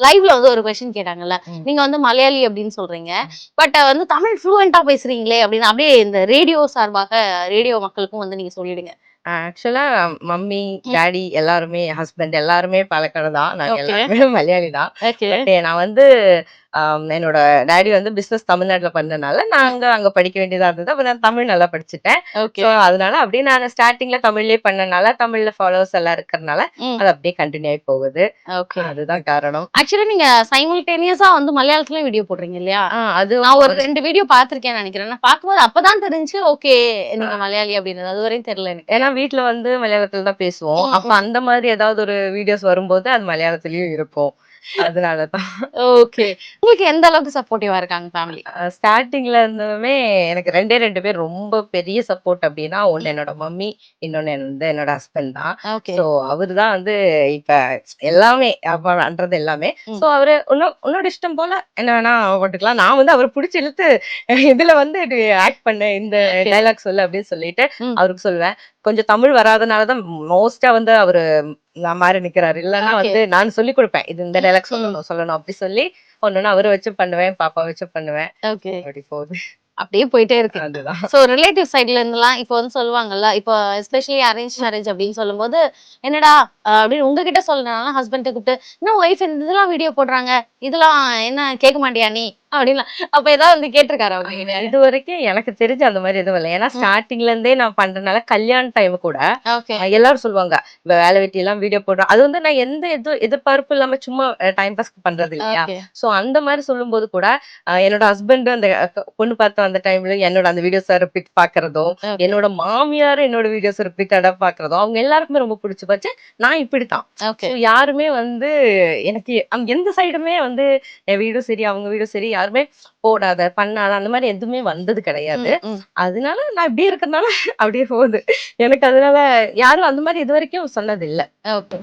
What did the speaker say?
லைவ்ல வந்து ஒரு கொஸ்டின் கேட்டாங்கல்ல, நீங்க வந்து மலையாளி அப்படின்னு சொல்றீங்க. பட் வந்து தமிழ் ஃப்ளூயன்ட்டா பேசுறீங்களே அப்படின்னு அப்படியே இந்த ரேடியோ சார்பாக ரேடியோ மக்களுக்கும் வந்து நீங்க சொல்லிடுங்க. ஆக்சுவலா மம்மி, டாடி எல்லாருமே, ஹஸ்பண்ட் எல்லாருமே பாலக்காடு தான். நாங்க ஓகே. எல்லாருமே மலையாளி தான். ஓகே. பட் நான் வந்து என்னோட டாடி வந்து பிசினஸ் தமிழ்நாட்டுல பண்ணனால, நான் அங்க படிக்க வேண்டியதா இருந்தது. அப்ப நான் தமிழ் நல்லா படிச்சுட்டேன். ஓகே. ஸோ அதனால அப்படியே நான் ஸ்டார்ட்டிங்ல தமிழ்லயே பண்ணனால, தமிழ்ல ஃபாலோவர்ஸ் எல்லாம் இருக்கறனால, ம். அது அப்படியே கன்டின்யூ ஆயி போகுது. ஓகே. அதுதான் காரணம். ஆக்சுவலா நீங்க சைமல்டேனியஸா வந்து மலையாளத்துலயும் வீடியோ போடுறீங்க இல்லையா? அது நான் ஒரு 2 வீடியோ பார்த்திருக்கேன்னு நெனைக்கிறேன். நான் பார்க்கும்போது அப்பதான் தெரிஞ்சுச்சு, ஓகே நீங்க மலையாளி அப்படின்றது. அதுவரையும் தெரியல எனக்கு. ஏன்னா வீட்ல வந்து மலையாளத்துல தான் பேசுவோம். ம், அப்ப ம். அந்த மாதிரி ஏதாவது ஒரு வீடியோஸ் வரும்போது, அது மலையாளத்திலயும் இருக்கும். அதனால தான். ஓகே. உங்களுக்கு எந்த அளவுக்கு சப்போர்ட்டிவா இருக்காங்க ஃபேமிலி? ஸ்டார்ட்டிங்ல இருந்துமே எனக்கு 2 பேர் ரொம்ப பெரிய சப்போர்ட் அப்டின்னா, ஒண்ணு என்னோட மம்மி, இன்னொன்னு வந்து என்னோட ஹஸ்பண்ட் தான். ஓகே. ஸோ அவரு தான் வந்து இப்ப எல்லாமே அப்ப பண்றது எல்லாமே. ஸோ ம். அவரு உன்னோட இஷ்டம் போல என்ன வேணா போட்டுக்கலாம். நான் வந்து அவர புடிச்சு இழுத்து இதுல வந்து ஆக்ட் பண்ணு, இந்த ஓகே. டயலாக் சொல்லு அப்டின்னு சொல்லிட்டு ம். அவருக்கு சொல்லுவேன். கொஞ்சம் தமிழ் வராதனால தான் மோஸ்ட்டா வந்து அவரு மாறி நிக்கிறாரு. இல்லன்னா ஓகே. வந்து நான் சொல்லிக் குடுப்பேன். இது இந்த டயலாக் ம். சொல்லணும் அப்டி சொல்லி ஒண்ணொண்ணு அவர வச்சு பண்ணுவேன். பாப்பா வச்சு பண்ணுவேன். ஓகே. அப்படி போகுது. அப்படியே போயிட்டே இருக்கு. அதுதான். சோ ரிலேட்டிவ் சைட்ல இருந்துலாம் இப்போ வந்து சொல்லுவாங்கல்ல, இப்போ எஸ்பெஷலி அரேஞ்ச் மேரேஜ் அப்படின்னு சொல்லும்போது, "என்னடா" அப்படின்னு உங்ககிட்ட சொல்லலனாலும் ஹஸ்பண்ட்ட கூப்பிட்டு, "என்ன ஒய்ஃப் இதெல்லாம் வீடியோ போடுறாங்க. இதெல்லாம் என்ன கேட்க மாட்டியா நீ?" அப்படின்லாம். அப்ப ஏதாவது வந்து கேட்டுருக்காரா உங்ககிட்ட? இதுவரைக்கும் எனக்கு தெரிஞ்சு அந்த மாரி எதுவும் இல்ல. ஏன்னா ம். ஸ்டார்ட்டிங்ல இருந்தே நான் பண்றனால கல்யாண டைம் கூட ஓகே. எல்லாரும் சொல்லுவாங்க. "இவ வேலை வெட்டி எல்லாம் வீடியோ போடுறா." அது வந்து நான் எந்த எதிர்பார்ப்பும் இல்லாம சும்மா டைம் பாஸ்க்கு பண்றது இல்லையா? ஓகே. ஸோ அந்த மாரி சொல்லும்போது கூட என்னோட ஹஸ்பண்ட் அந்த பொண்ணு பார்த்த அந்த டைம்ல என்னோட அந்த வீடியோஸ ரிப்பீட் பார்க்கிறதும், ஓகே. என்னோட மாமியார் என்னோட வீடியோஸ ரிப்பீட்டடா பார்க்கிறதும், அவங்க எல்லாருக்குமே ரொம்ப புடிச்சு போச்சு. நான் இப்படித்தான். ஓகே. ஸோ யாருமே வந்து எனக்கு எந்த சைடுமே வந்து என் வீடும் சரி, அவங்க வீடும் சரி யாருமே போடாத, பண்ணாத அந்த மாரி எதுவுமே வந்தது கிடையாது. ம், ம். அதனால நான் இப்படியே இருக்கறனால அப்படியே போகுது. எனக்கு அதனால யாரும் அந்த மாரி இதுவரைக்கும் சொன்னது இல்ல. ஓகே.